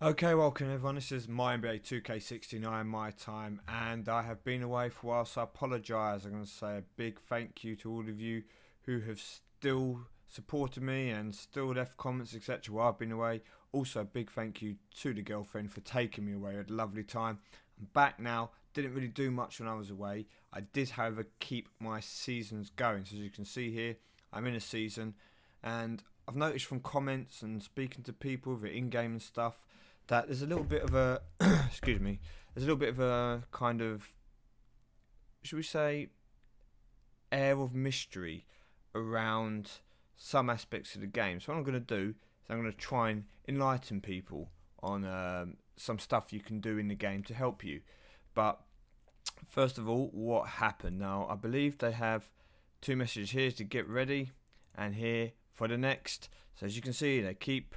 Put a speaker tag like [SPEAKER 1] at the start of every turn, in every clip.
[SPEAKER 1] Okay, welcome everyone. This is MyNBA2K16. MyTyme, and I have been away for a while, so I apologise. I'm going to say a big thank you to all of you who have still supported me and still left comments, etc. while I've been away. Also, a big thank you to the girlfriend for taking me away. I had a lovely time. I'm back now. Didn't really do much when I was away. I did, however, keep my seasons going. So as you can see here, I'm in a season, and I've noticed from comments and speaking to people with in-game and stuff that there's a little bit of a excuse me, there's a little bit of a kind of, should we say, air of mystery around some aspects of the game. So what I'm going to do is I'm going to try and enlighten people on some stuff you can do in the game to help you. But first of all, what happened? Now, I believe they have two messages here to get ready and here for the next. So as you can see, they keep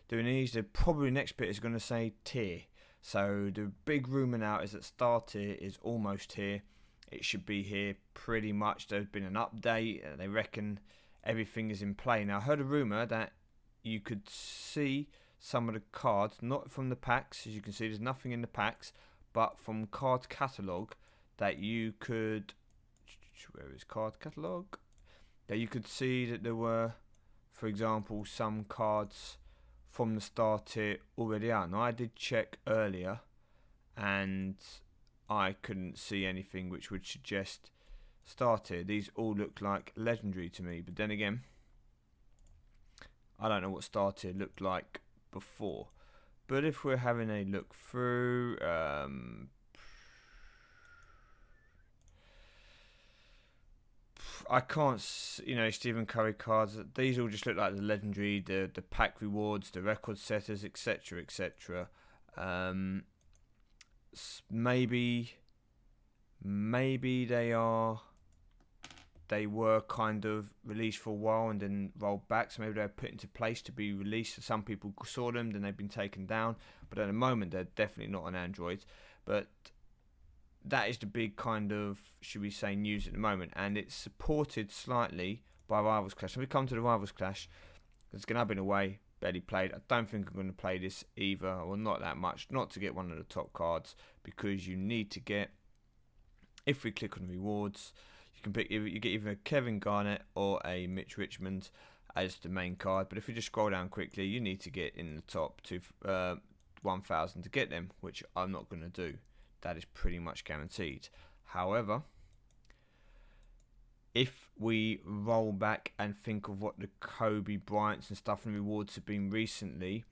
[SPEAKER 1] doing these. The probably next bit is going to say tier. So the big rumour now is that star tier is almost here. It should be here pretty much. There's been an update. They reckon everything is in play. Now I heard a rumour that you could see some of the cards, not from the packs, as you can see there's nothing in the packs, but from card catalogue, that you could, where is card catalogue? That you could see that there were, for example, some cards from the star tier already out. Now I did check earlier and I couldn't see anything which would suggest star tier. These all look like legendary to me, but then again, I don't know what star tier looked like before. But if we're having a look through, I can't, Stephen Curry cards. These all just look like the legendary, the pack rewards, the record setters, etc., etc. Maybe they were kind of released for a while and then rolled back. So maybe they were put into place to be released. So some people saw them, then they've been taken down. But at the moment, they're definitely not on Android. But that is the big kind of, should we say, news at the moment, and it's supported slightly by Rivals Clash. So we come to the Rivals Clash. It's going to have been away, barely played. I don't think I'm going to play this either, or not that much, not to get one of the top cards, because you need to get, if we click on rewards, you can pick, you get either a Kevin Garnett or a Mitch Richmond as the main card. But if we just scroll down quickly, you need to get in the top 1,000 to get them, which I'm not going to do. That is pretty much guaranteed. However, if we roll back and think of what the Kobe Bryants and stuff and rewards have been recently,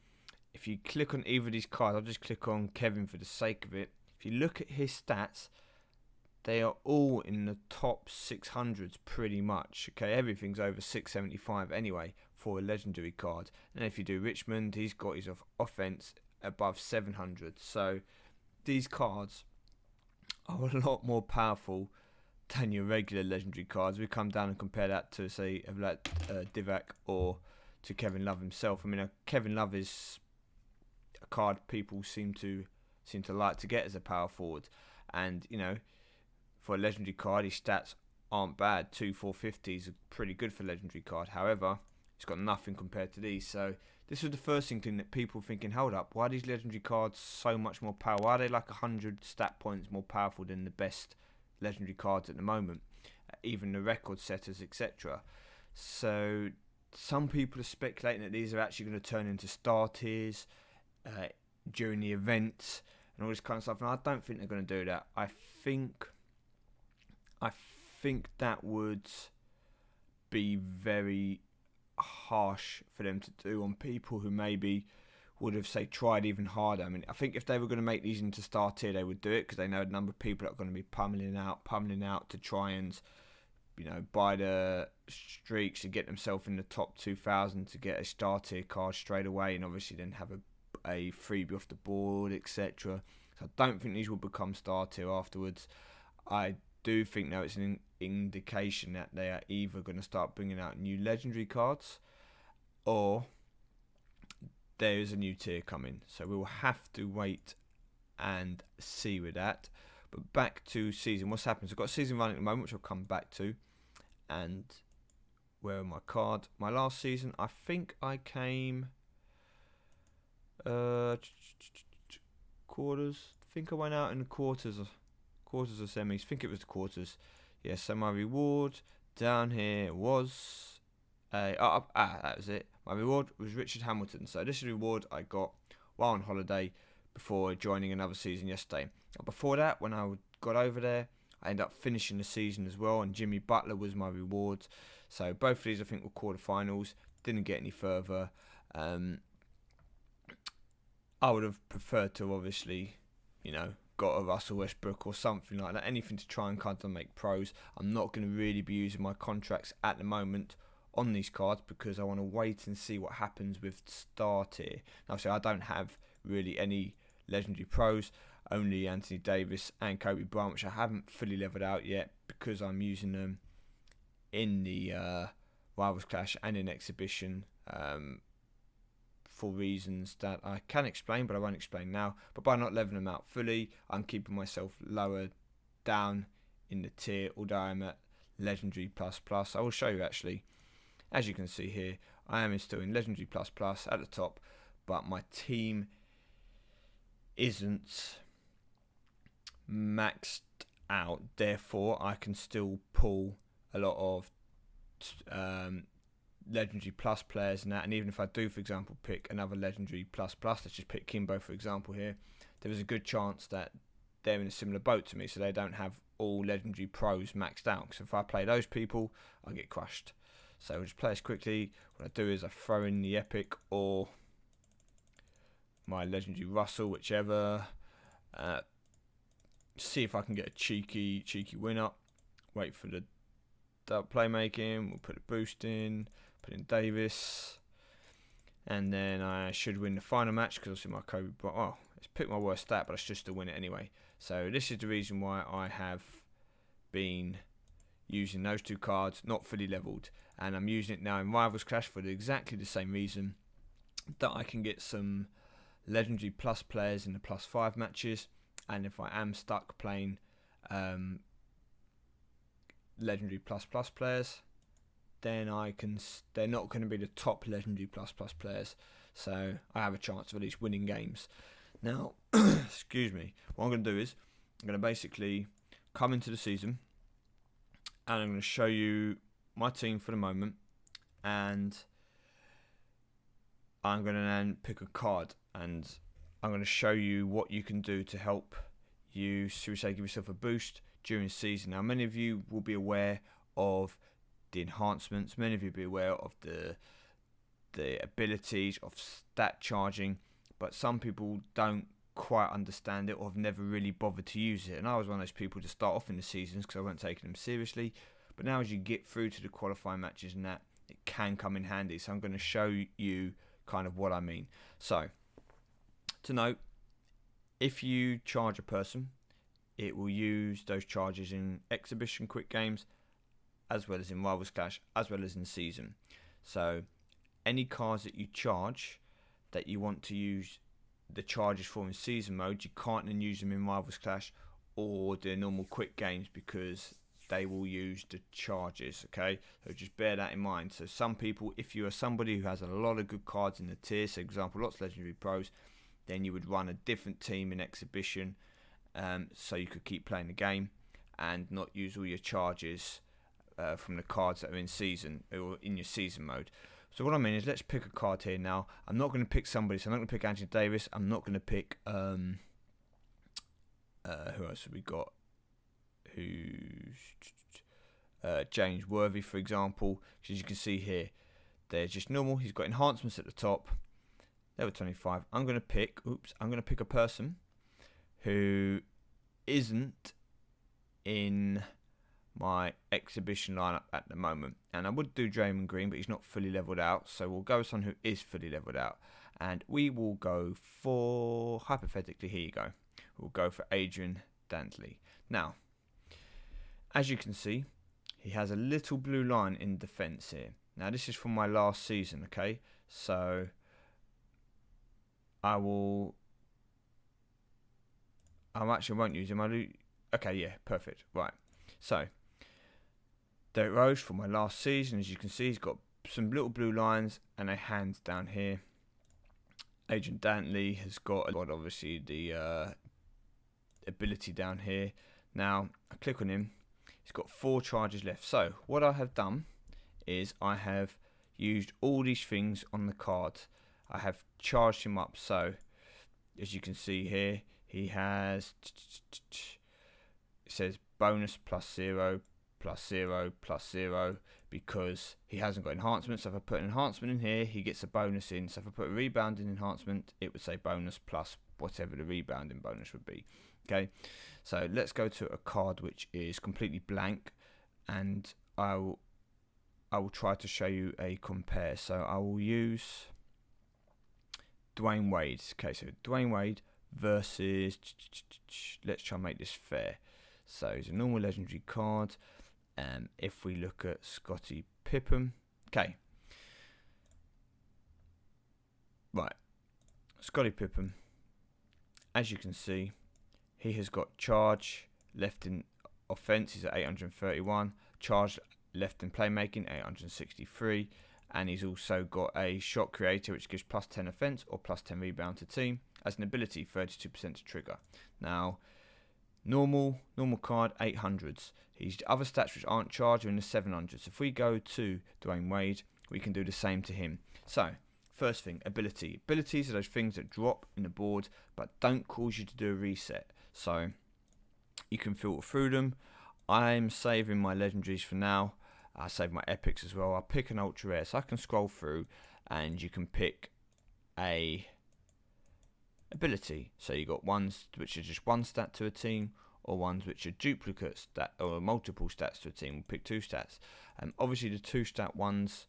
[SPEAKER 1] if you click on either of these cards, I'll just click on Kevin for the sake of it. If you look at his stats, they are all in the top 600s pretty much. Okay, everything's over 675 anyway for a legendary card. And if you do Richmond, he's got his offense above 700. So these cards are a lot more powerful than your regular legendary cards. We come down and compare that to, say, Divac or to Kevin Love himself. I mean, Kevin Love is a card people seem to like to get as a power forward, and for a legendary card, his stats aren't bad. 450 is pretty good for a legendary card. However, it's got nothing compared to these. So this was the first thing that people thinking, hold up, why are these legendary cards so much more power? Why are they like 100 stat points more powerful than the best legendary cards at the moment? Even the record setters, etc. So some people are speculating that these are actually going to turn into star tiers during the event and all this kind of stuff. And I don't think they're going to do that. I think that would be very harsh for them to do on people who maybe would have, say, tried even harder. I mean, I think if they were going to make these into star tier, they would do it, because they know the number of people that are going to be pummeling out to try and buy the streaks to get themselves in the top 2,000 to get a star tier card straight away, and obviously then have a freebie off the board, etc. So I don't think these will become star tier afterwards. I do think though it's an indication that they are either going to start bringing out new legendary cards, or there is a new tier coming. So we will have to wait and see with that. But back to season, what's happened? So I've got a season running at the moment, which I'll come back to. And where are my card? My last season, I think I came Quarters. I think I went out in the quarters or semis. I think it was the quarters. Yeah, so my reward down here was that was it. My reward was Richard Hamilton. So this is the reward I got while on holiday before joining another season yesterday. Before that, when I got over there, I ended up finishing the season as well, and Jimmy Butler was my reward. So both of these I think were quarterfinals. Didn't get any further. I would have preferred to obviously, got a Russell Westbrook or something like that. Anything to try and kind of make pros. I'm not going to really be using my contracts at the moment on these cards because I want to wait and see what happens with star tier. Now, obviously, I don't have really any legendary pros, only Anthony Davis and Kobe Bryant, which I haven't fully leveled out yet because I'm using them in the Rivals Clash and in Exhibition for reasons that I can explain, but I won't explain now. But by not leveling them out fully, I'm keeping myself lower down in the tier, although I'm at Legendary Plus Plus. I will show you actually. As you can see here, I am still in Legendary Plus Plus at the top, but my team isn't maxed out. Therefore, I can still pull a lot of Legendary Plus players and that. And even if I do, for example, pick another Legendary Plus Plus, let's just pick Kimbo for example here, there is a good chance that they're in a similar boat to me, so they don't have all Legendary Pros maxed out. So if I play those people, I get crushed. So we'll just play this quickly. What I do is I throw in the Epic or my Legendary Russell, whichever. See if I can get a cheeky win up. Wait for the playmaking. We'll put a boost in. Put in Davis. And then I should win the final match because obviously my Kobe. Oh, it's picked my worst stat, but I should still win it anyway. So this is the reason why I have been using those two cards, not fully leveled, and I'm using it now in Rivals Clash for exactly the same reason, that I can get some Legendary Plus players in the +5 matches, and if I am stuck playing Legendary Plus players, then they're not going to be the top Legendary Plus players, so I have a chance of at least winning games. Now, excuse me, what I'm going to do is I'm going to basically come into the season and I'm going to show you my team for the moment, and I'm going to then pick a card and I'm going to show you what you can do to help you, should we say, give yourself a boost during the season. Now, many of you will be aware of the enhancements, many of you will be aware of the abilities of stat charging, but some people don't quite understand it or have never really bothered to use it. And I was one of those people to start off in the seasons because I wasn't taking them seriously. But now as you get through to the qualifying matches and that, it can come in handy. So I'm going to show you kind of what I mean. So, to note, if you charge a person, it will use those charges in Exhibition quick games, as well as in Rivals Clash, as well as in Season. So, any cards that you charge that you want to use the charges for in Season mode, you can't then use them in Rivals Clash or the normal quick games because they will use the charges, okay? So just bear that in mind. So some people, if you are somebody who has a lot of good cards in the tier, so for example, lots of Legendary Pros, then you would run a different team in Exhibition, so you could keep playing the game and not use all your charges from the cards that are in Season or in your Season mode. So what I mean is, let's pick a card here now. I'm not going to pick somebody, so I'm not going to pick Anthony Davis. I'm not going to pick who else have we got? James Worthy, for example. As you can see here, they're just normal. He's got enhancements at the top. Level 25. I'm going to pick a person who isn't in my Exhibition lineup at the moment, and I would do Draymond Green, but he's not fully leveled out, so we'll go with someone who is fully leveled out, and we will go for, hypothetically, here you go, we'll go for Adrian Dantley. Now, as you can see, he has a little blue line in defense here. Now this is from my last season, okay, so I actually won't use him. Okay, yeah, perfect, right, so Derrick Rose from my last season, as you can see, he's got some little blue lines and a hand down here. Agent Dantley has got obviously the ability down here. Now I click on him, he's got 4 charges left. So what I have done is I have used all these things on the card. I have charged him up. So as you can see here, he has, it says bonus +0 +0 +0, because he hasn't got enhancement. So if I put an enhancement in here, he gets a bonus in. So if I put a rebounding enhancement, it would say bonus plus whatever the rebounding bonus would be. Okay, so let's go to a card which is completely blank, and I will try to show you a compare. So I will use Dwayne Wade. Okay, so Dwayne Wade versus, let's try and make this fair. So it's a normal legendary card. If we look at Scottie Pippen, okay, right, Scottie Pippen, as you can see, he has got charge left in offense, he's at 831, charge left in playmaking, 863, and he's also got a shot creator which gives +10 offense or +10 rebound to team. As an ability, 32% to trigger. Now, normal card, 800s. His other stats which aren't charged are in the 700s. If we go to Dwayne Wade, we can do the same to him. So, first thing, ability. Abilities are those things that drop in the board but don't cause you to do a reset. So, you can filter through them. I'm saving my legendaries for now. I save my epics as well. I'll pick an ultra rare, so I can scroll through and you can pick a ability. So you got ones which are just 1 stat to a team, or ones which are duplicate stat or multiple stats to a team. We'll pick 2 stats. Obviously the 2 stat ones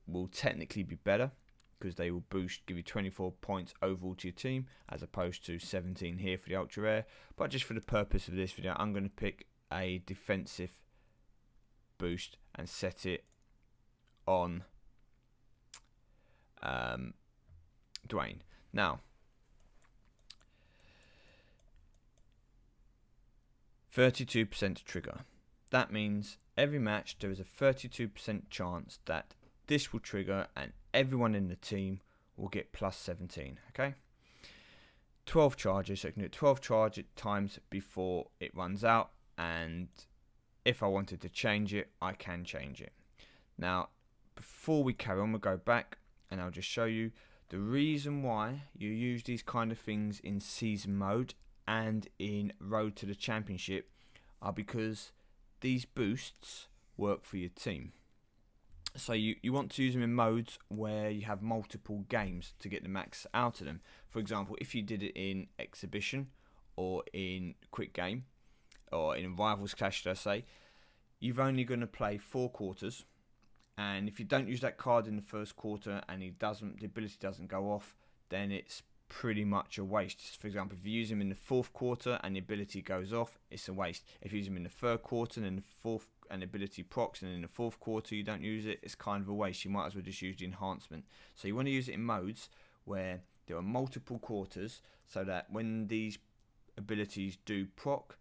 [SPEAKER 1] will technically be better because they will give you 24 points overall to your team, as opposed to 17 here for the ultra rare. But just for the purpose of this video, I'm going to pick a defensive boost and set it on Dwayne. Now, 32% trigger. That means every match there is a 32% chance that this will trigger and everyone in the team will get +17. Okay, 12 charges, so I can do 12 charge times before it runs out, and if I wanted to change it, I can change it. Now, before we carry on, we'll go back and I'll just show you the reason why you use these kind of things in season mode and in Road to the Championship are because these boosts work for your team. So you want to use them in modes where you have multiple games to get the max out of them. For example, if you did it in Exhibition or in Quick Game or in Rivals Clash, should I say, you've only going to play 4 quarters, and if you don't use that card in the first quarter and the ability doesn't go off, then it's pretty much a waste. For example, if you use him in the 4th quarter and the ability goes off, it's a waste. If you use him in the 3rd quarter and then the 4th and the ability procs, and in the 4th quarter you don't use it, it's kind of a waste. You might as well just use the enhancement. So you want to use it in modes where there are multiple quarters, so that when these abilities do proc,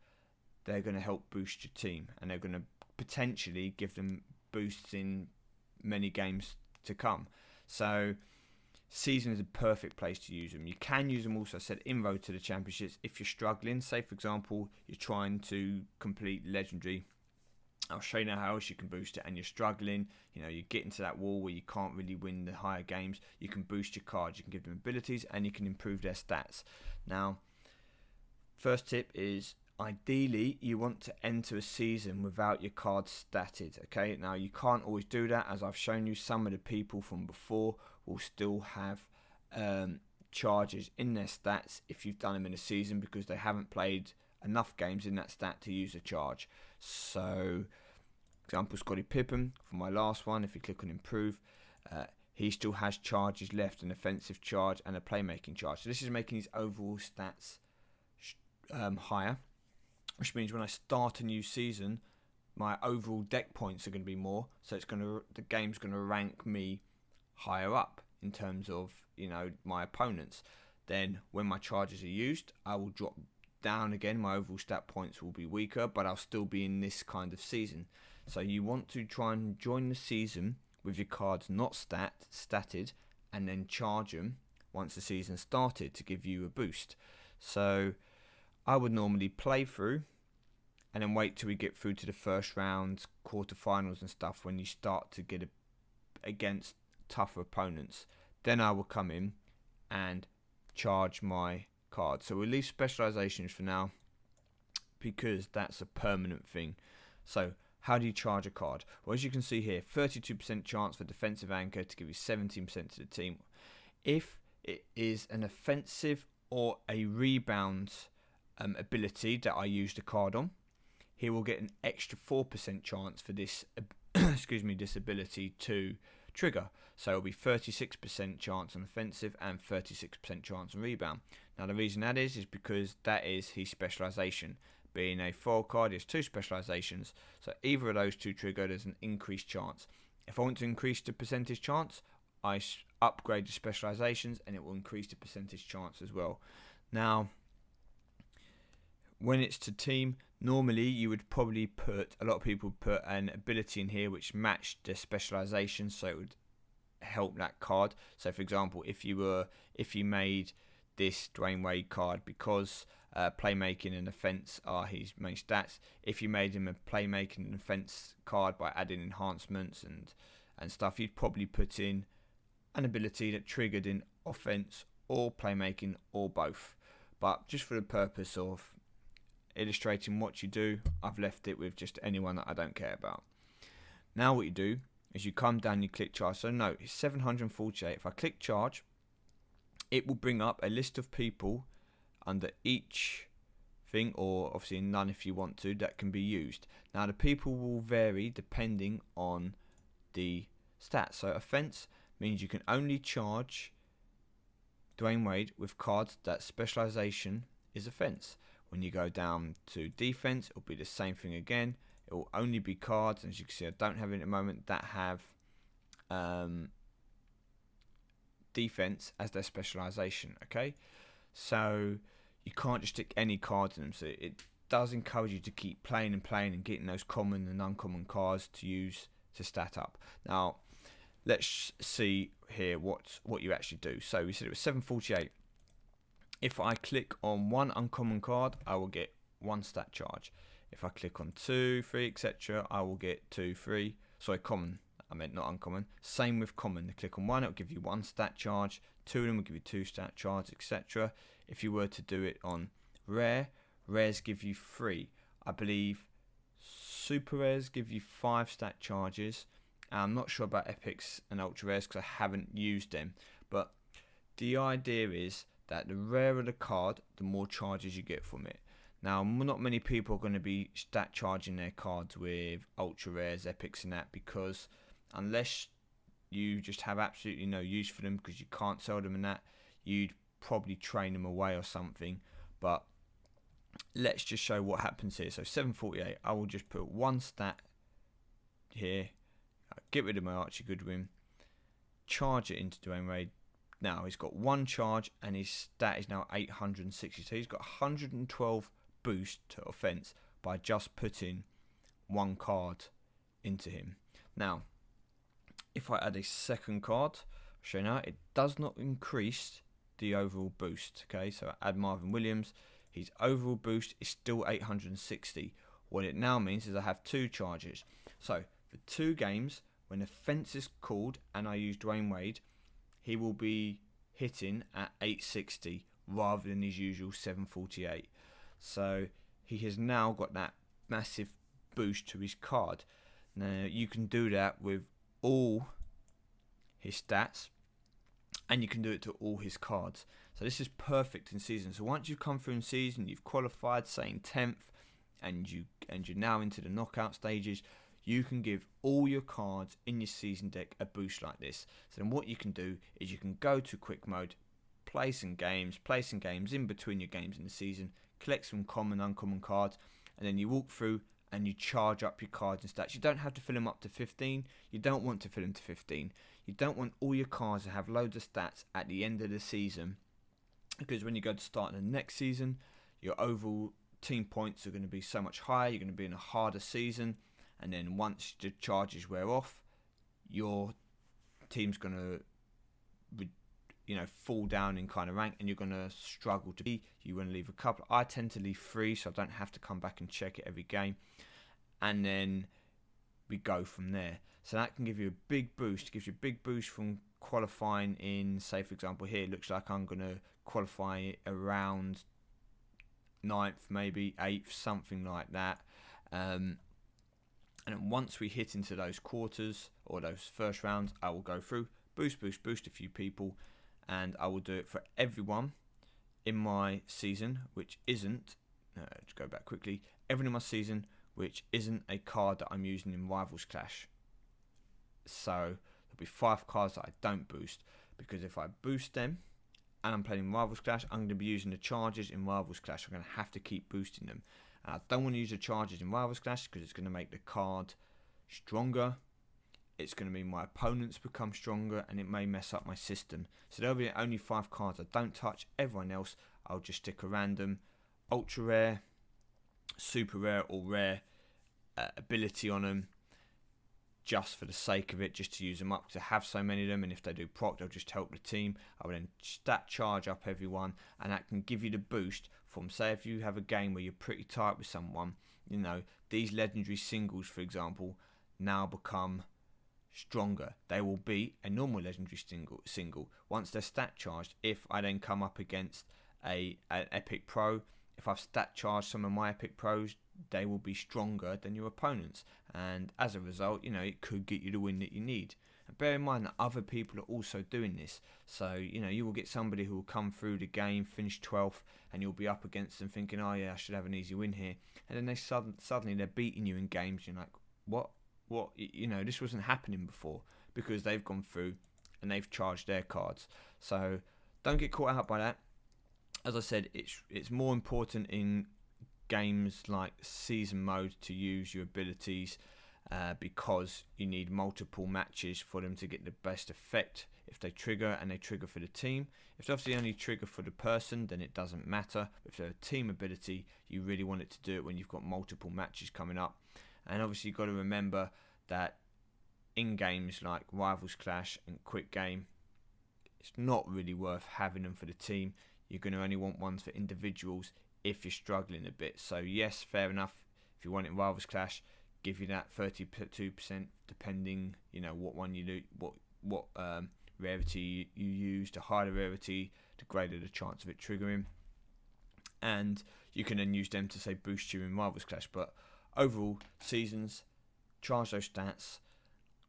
[SPEAKER 1] they're going to help boost your team, and they're going to potentially give them boosts in many games to come. So season is a perfect place to use them. You can use them also, said, in Road to the Championships if you're struggling. Say, for example, you're trying to complete Legendary. I'll show you now how else you can boost it, and you're struggling. You know, you get into that wall where you can't really win the higher games. You can boost your cards. You can give them abilities, and you can improve their stats. Now, first tip is, ideally, you want to enter a season without your cards statted. Okay, now you can't always do that, as I've shown you. Some of the people from before will still have charges in their stats if you've done them in a season, because they haven't played enough games in that stat to use a charge. So, example, Scottie Pippen for my last one. If you click on improve, he still has charges left, an offensive charge and a playmaking charge. So this is making his overall stats higher, which means when I start a new season, my overall deck points are going to be more. So the game's going to rank me higher up in terms of, you know, my opponents. Then when my charges are used, I will drop down again. My overall stat points will be weaker, but I'll still be in this kind of season. So you want to try and join the season with your cards not statted, and then charge them once the season started to give you a boost. So I would normally play through and then wait till we get through to the first round, quarterfinals and stuff, when you start to get against tougher opponents. Then I will come in and charge my card. So we'll leave specializations for now because that's a permanent thing. So how do you charge a card? Well, as you can see here, 32% chance for defensive anchor to give you 17% to the team. If it is an offensive or a rebound ability that I use the card on, he will get an extra 4% chance for this this ability to trigger. So it'll be 36% chance on offensive and 36% chance on rebound. Now the reason that is because that is his specialization. Being a foil card, he has 2 specializations, so either of those 2 trigger, there's an increased chance. If I want to increase the percentage chance, I upgrade the specializations and it will increase the percentage chance as well. Now, when it's to team, normally you would probably put, a lot of people put an ability in here which matched the specialization, so it would help that card. So for example, if you made this Dwayne Wade card because playmaking and offense are his main stats, if you made him a playmaking and offense card by adding enhancements and stuff, you'd probably put in an ability that triggered in offense or playmaking or both. But just for the purpose of illustrating what you do, I've left it with just anyone that I don't care about. Now what you do is you come down, you click charge. So note, it's 748. If I click charge, it will bring up a list of people under each thing, or obviously none if you want to, that can be used. Now the people will vary depending on the stats. So offense means you can only charge Dwayne Wade with cards that specialization is offense. When you go down to defense, it'll be the same thing again. It will only be cards, as you can see I don't have it at the moment, that have defense as their specialization. Okay, so you can't just stick any cards in them. So it does encourage you to keep playing and getting those common and uncommon cards to use to stat up. Now let's see here what you actually do. So we said it was 748. If I click on one uncommon card, I will get 1 stat charge. If I click on 2, 3, etc., I will get 2, 3. Sorry, common. I meant not uncommon. Same with common. Click on 1, it will give you 1 stat charge. 2 of them will give you 2 stat charge, etc. If you were to do it on rare, rares give you 3. I believe super rares give you 5 stat charges. I'm not sure about epics and ultra rares because I haven't used them. But the idea is that the rarer the card, the more charges you get from it. Now, not many people are going to be stat charging their cards with ultra rares, epics and that, because unless you just have absolutely no use for them because you can't sell them and that, you'd probably train them away or something. But let's just show what happens here. So 748, I will just put 1 stat here, get rid of my Archie Goodwin, charge it into Dwayne Wade. Now he's got 1 charge and his stat is now 860. So he's got 112 boost to offense by just putting 1 card into him. Now, if I add a second card, I'll show you now, it does not increase the overall boost. Okay, so I add Marvin Williams, his overall boost is still 860. What it now means is I have 2 charges. So for 2 games, when offense is called and I use Dwayne Wade, he will be hitting at 860 rather than his usual 748. So he has now got that massive boost to his card. Now you can do that with all his stats and you can do it to all his cards. So this is perfect in season. So once you've come through in season, you've qualified, say in 10th, and you're now into the knockout stages, you can give all your cards in your season deck a boost like this. So then what you can do is you can go to quick mode, play some games in between your games in the season, collect some common, uncommon cards, and then you walk through and you charge up your cards and stats. You don't have to fill them up to 15. You don't want to fill them to 15. You don't want all your cards to have loads of stats at the end of the season, because when you go to start the next season, your overall team points are going to be so much higher. You're going to be in a harder season. And then once the charges wear off, your team's going to fall down in kind of rank, and you're going to struggle to be. You want to leave a couple. I tend to leave 3, so I don't have to come back and check it every game, and then we go from there. So that can give you a big boost. It gives you a big boost from qualifying in, say for example here, it looks like I'm going to qualify around 9th, maybe 8th, something like that. And once we hit into those quarters or those first rounds, I will go through, boost a few people, and I will do it for everyone in my season, which isn't, to go back quickly, everyone in my season which isn't a card that I'm using in Rivals Clash. So there'll be 5 cards that I don't boost, because if I boost them and I'm playing Rivals Clash, I'm going to be using the charges in Rivals Clash. I'm going to have to keep boosting them. And I don't want to use the charges in Rivals Clash because it's going to make the card stronger. It's going to mean my opponents become stronger, and it may mess up my system. So there'll be only 5 cards I don't touch. Everyone else, I'll just stick a random ultra rare, super rare, or rare ability on them, just for the sake of it, just to use them up, to have so many of them. And if they do proc, they'll just help the team. I will then stat charge up everyone, and that can give you the boost from, say if you have a game where you're pretty tight with someone, these legendary singles, for example, now become stronger. They will beat a normal legendary single once they're stat charged. If I then come up against an epic pro, if I've stat charged some of my epic pros, they will be stronger than your opponents, and as a result, it could get you the win that you need. And bear in mind that other people are also doing this, so you will get somebody who will come through the game, finish 12th, and you'll be up against them thinking, oh yeah, I should have an easy win here, and then they suddenly they're beating you in games. You're like, what, this wasn't happening before, because they've gone through and they've charged their cards. So don't get caught out by that. As I said, it's more important in games like season mode to use your abilities, because you need multiple matches for them to get the best effect. If they trigger, and they trigger for the team, if they obviously only trigger for the person, then it doesn't matter. If they're a team ability, you really want it to do it when you've got multiple matches coming up. And obviously you've got to remember that in games like Rivals Clash and Quick Game, it's not really worth having them for the team. You're going to only want ones for individuals if you're struggling a bit. So yes, fair enough, if you want it in Rivals Clash, give you that 32%, depending what one you do, what rarity you use. The higher the rarity, the greater the chance of it triggering, and you can then use them to say boost you in Rivals Clash. But overall, seasons, charge those stats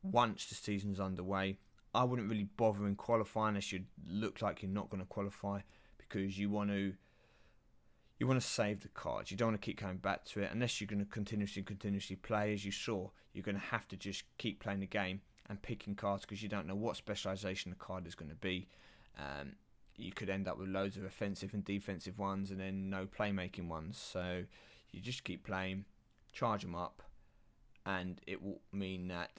[SPEAKER 1] once the season's underway. I wouldn't really bother in qualifying unless you look like you're not going to qualify, because you want to save the cards. You don't want to keep coming back to it unless you're going to continuously play. As you saw, you're going to have to just keep playing the game and picking cards, because you don't know what specialization the card is going to be. You could end up with loads of offensive and defensive ones, and then no playmaking ones. So you just keep playing, charge them up, and it will mean that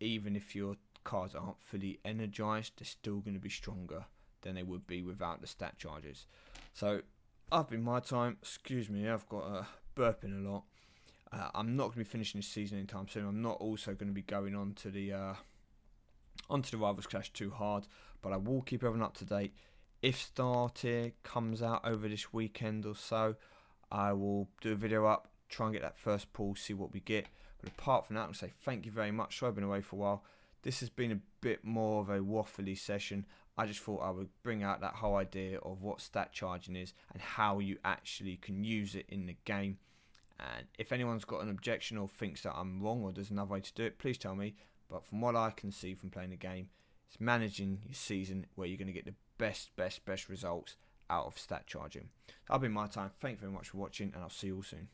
[SPEAKER 1] even if your cards aren't fully energized, they're still going to be stronger than they would be without the stat charges. So I've been MyTyme. Excuse me, I've got burping a lot. I'm not going to be finishing this season anytime soon. I'm not also going to be going on to the Rivals Clash too hard, but I will keep everyone up to date. If Star Tier comes out over this weekend or so, I will do a video up, try and get that first pull, see what we get. But apart from that, I'll say thank you very much. Sorry I've been away for a while. This has been a bit more of a waffly session. I just thought I would bring out that whole idea of what stat charging is and how you actually can use it in the game. And if anyone's got an objection or thinks that I'm wrong or there's another way to do it, please tell me. But from what I can see from playing the game, it's managing your season where you're going to get the best results out of stat charging. I've been MyTyme. Thank you very much for watching, and I'll see you all soon.